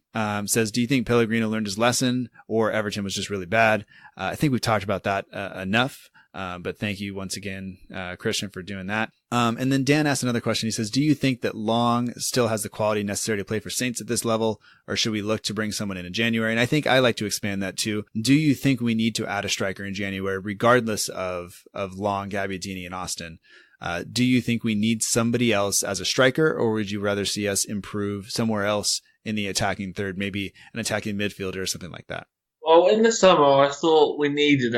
says, do you think Pellegrino learned his lesson or Everton was just really bad? I think we've talked about that enough. But thank you once again, Christian, for doing that. And then Dan asked another question. He says, do you think that Long still has the quality necessary to play for Saints at this level, or should we look to bring someone in January? And I think I like to expand that too. Do you think we need to add a striker in January, regardless of Long, Gabbiadini, and Austin? Do you think we need somebody else as a striker, or would you rather see us improve somewhere else in the attacking third, maybe an attacking midfielder or something like that?
Well, in the summer, I thought we needed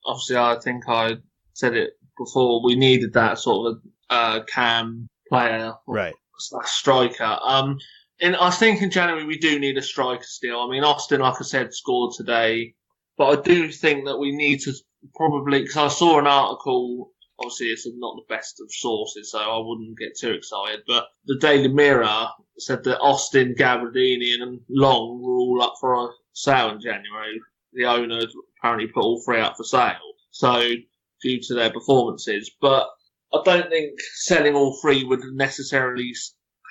obviously, I think I said it before, we needed that sort of cam player,
right,
slash striker. And I think in January we do need a striker still. I mean, Austin, like I said, scored today, but I do think that we need to probably, because I saw an article, obviously it's not the best of sources, so I wouldn't get too excited, but the Daily Mirror said that Austin, Gabbiadini and Long were all up for a sale in January. The owner apparently put all 3 up for sale, so due to their performances. But I don't think selling all 3 would necessarily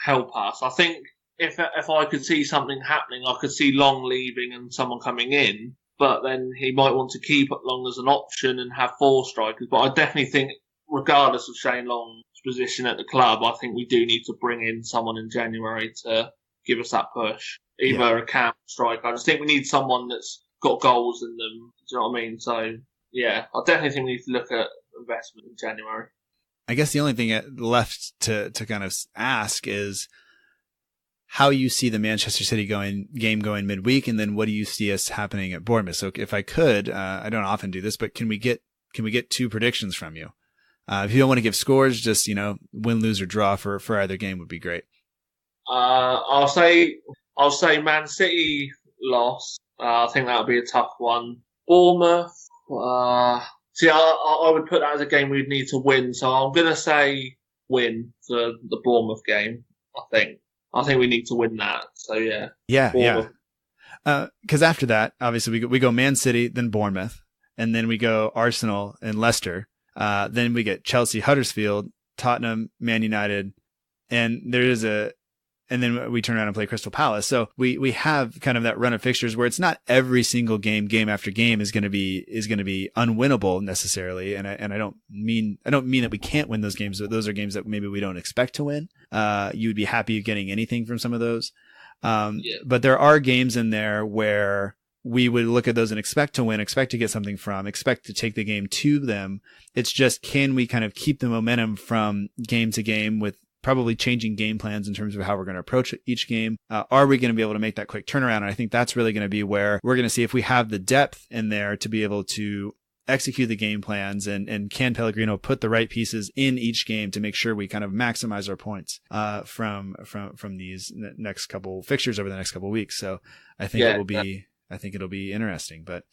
help us. I think if I could see something happening, I could see Long leaving and someone coming in, but then he might want to keep Long as an option and have 4 strikers. But I definitely think, regardless of Shane Long's position at the club, I think we do need to bring in someone in January to give us that push, either a camp striker. I just think we need someone that's got goals in them. Do you know what I mean? So, yeah, I definitely think we need to look at investment in January.
I guess the only thing left to kind of ask is how you see the Manchester City game going midweek, and then what do you see us happening at Bournemouth? So if I could, I don't often do this, but can we get 2 predictions from you? If you don't want to give scores, just, win, lose, or draw for either game would be great.
I'll say Man City loss. I think that'll be a tough one. Bournemouth. See, I would put that as a game we'd need to win. So I'm going to say win for the Bournemouth game. I think we need to win that. So yeah.
Yeah. Because after that, obviously we go Man City, then Bournemouth, and then we go Arsenal and Leicester. Then we get Chelsea, Huddersfield, Tottenham, Man United, and then we turn around and play Crystal Palace. So we have kind of that run of fixtures where it's not every single game after game is going to be unwinnable necessarily. And I don't mean that we can't win those games, but those are games that maybe we don't expect to win. You would be happy getting anything from some of those. But there are games in there where we would look at those and expect to win, expect to get something from, expect to take the game to them. It's just, can we kind of keep the momentum from game to game with probably changing game plans in terms of how we're going to approach each game? Are we going to be able to make that quick turnaround? And I think that's really going to be where we're going to see if we have the depth in there to be able to execute the game plans, and can Pellegrino put the right pieces in each game to make sure we kind of maximize our points from these next couple fixtures over the next couple of weeks. So I think it'll be interesting, but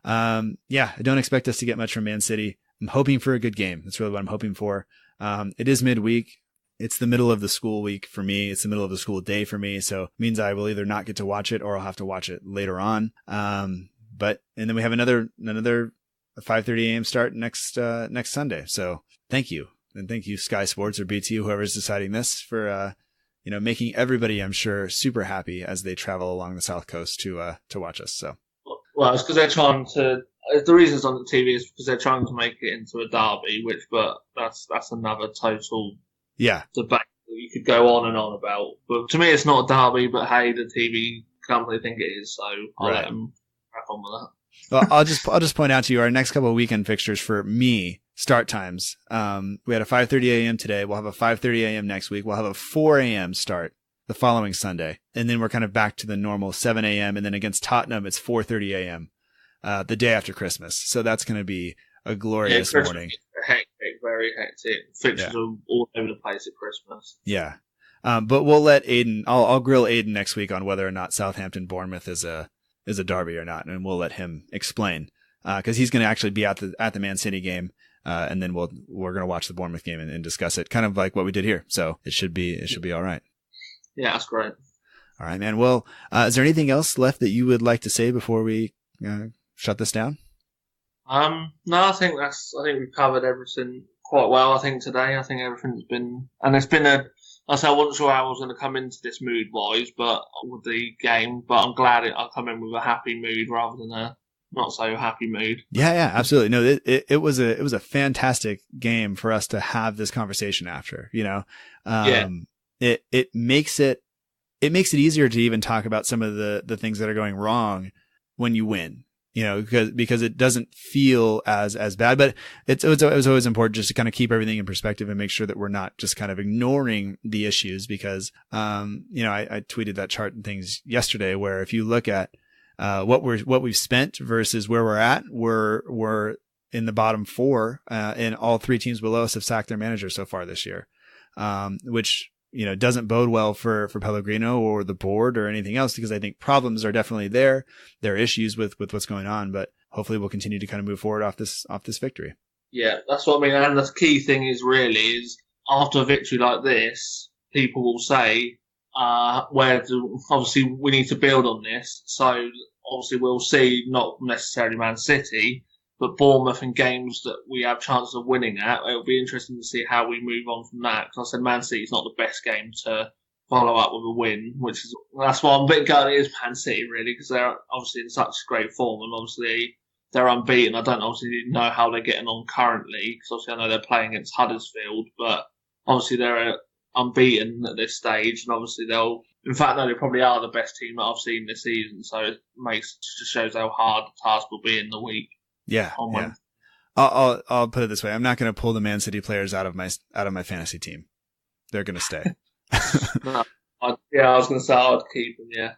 I don't expect us to get much from Man City. I'm hoping for a good game. That's really what I'm hoping for. It is midweek. It's the middle of the school week for me. It's the middle of the school day for me. So it means I will either not get to watch it or I'll have to watch it later on. And then we have another 5:30 a.m. start next Sunday. So thank you. And thank you, Sky Sports or BT, whoever's deciding this, for, making everybody, I'm sure, super happy as they travel along the South Coast to watch us. So,
well, it's because they're trying to, the reason it's on the TV is because they're trying to make it into a derby, but that's another total debate that you could go on and on about. But to me, it's not a derby, but hey, the TV company think it is, so I'll let them crack on with that.
Well, I'll just point out to you our next couple of weekend fixtures for me, start times. We had a 5:30 a.m. today. We'll have a 5:30 a.m. next week. We'll have a 4 a.m. start the following Sunday. And then we're kind of back to the normal 7 a.m. And then against Tottenham, it's 4:30 a.m. The day after Christmas. So that's going to be a glorious morning.
Hectic, very hectic. Fixtures are all over the place at Christmas.
Yeah. But we'll let Aiden, I'll grill Aiden next week on whether or not Southampton Bournemouth is a derby or not. And we'll let him explain, cause he's going to actually be at the Man City game. And then we're going to watch the Bournemouth game and discuss it, kind of like what we did here. So it should be all right.
Yeah, that's great.
All right, man. Well, is there anything else left that you would like to say before we shut this down?
No, I think we've covered everything quite well. I think today, I think everything's been, and it's been I wasn't sure how I was going to come into this mood wise, but with the game, but I'm glad I come in with a happy mood rather than a not so happy mood.
Yeah, absolutely. No, it was a fantastic game for us to have this conversation after, it makes it easier to even talk about some of the things that are going wrong when you win. Because it doesn't feel as bad, but it was always important just to kind of keep everything in perspective and make sure that we're not just kind of ignoring the issues because, I tweeted that chart and things yesterday where if you look at, what we've spent versus where we're at, we're in the bottom 4, and all 3 teams below us have sacked their manager so far this year, which, doesn't bode well for Pellegrino or the board or anything else because I think problems are definitely there. There are issues with what's going on, but hopefully we'll continue to kind of move forward off this victory.
Yeah, that's what I mean. And the key thing is after a victory like this, people will say, obviously we need to build on this. So obviously we'll see not necessarily Man City, but Bournemouth in games that we have chances of winning at. It'll be interesting to see how we move on from that. Because I said Man City is not the best game to follow up with a win, that's why I'm a bit gutted. It is Man City really, because they're obviously in such great form and obviously they're unbeaten. I don't obviously know how they're getting on currently because obviously I know they're playing against Huddersfield, but obviously they're unbeaten at this stage, and obviously they probably are the best team that I've seen this season. So it just shows how hard the task will be in the week.
Yeah. I'll put it this way: I'm not going to pull the Man City players out of my fantasy team. They're going to stay.
No, I was going to say I'd keep them. Yeah.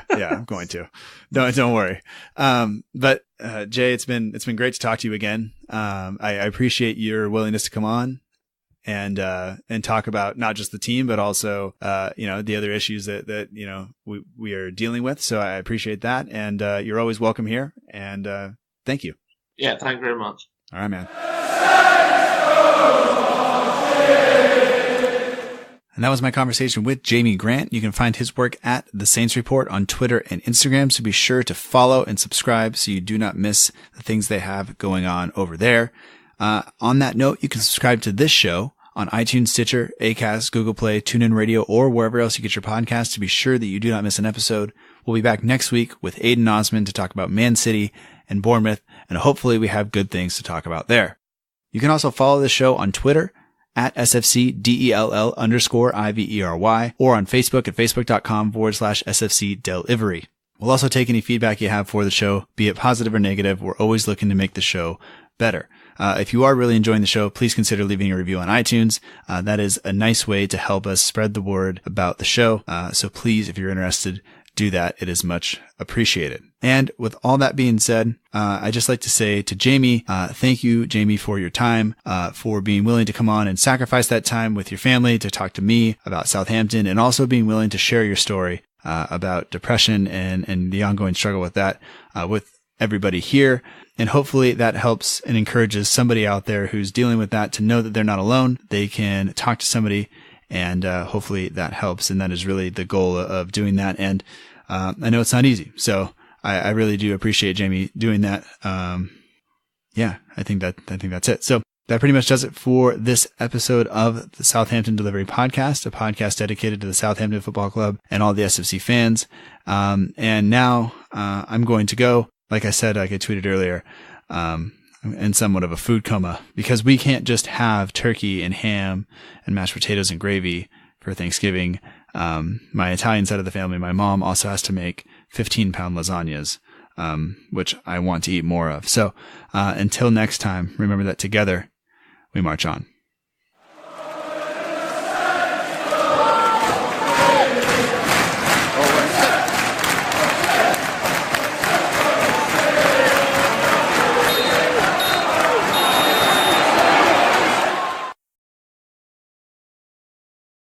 Yeah, I'm going to. Don't worry. But Jay, it's been great to talk to you again. I appreciate your willingness to come on and talk about not just the team, but also, the other issues that we are dealing with. So I appreciate that. And, you're always welcome here. And, thank you.
Yeah. Thank you very much.
All right, man. And that was my conversation with Jamie Grant. You can find his work at The Saints Report on Twitter and Instagram. So be sure to follow and subscribe so you do not miss the things they have going on over there. On that note, you can subscribe to this show on iTunes, Stitcher, Acast, Google Play, TuneIn Radio, or wherever else you get your podcasts to be sure that you do not miss an episode. We'll be back next week with Aidan Osman to talk about Man City and Bournemouth, and hopefully we have good things to talk about there. You can also follow the show on Twitter at SFCDELL_IVERY or on Facebook at facebook.com/SFCDelivery. We'll also take any feedback you have for the show, be it positive or negative. We're always looking to make the show better. If you are really enjoying the show, please consider leaving a review on iTunes. That is a nice way to help us spread the word about the show. So please, if you're interested, do that. It is much appreciated. And with all that being said, I'd just like to say to Jamie, thank you, Jamie, for your time, for being willing to come on and sacrifice that time with your family to talk to me about Southampton, and also being willing to share your story about depression and the ongoing struggle with that with everybody here. And hopefully that helps and encourages somebody out there who's dealing with that to know that they're not alone. They can talk to somebody, and hopefully that helps. And that is really the goal of doing that. And I know it's not easy, so I really do appreciate Jamie doing that. I think that's it. So that pretty much does it for this episode of the Southampton Delivery Podcast, a podcast dedicated to the Southampton Football Club and all the SFC fans. And now I'm going to go. Like I said, like I tweeted earlier, in somewhat of a food coma, because we can't just have turkey and ham and mashed potatoes and gravy for Thanksgiving. My Italian side of the family, my mom also has to make 15-pound lasagnas, which I want to eat more of. So until next time, remember that together we march on.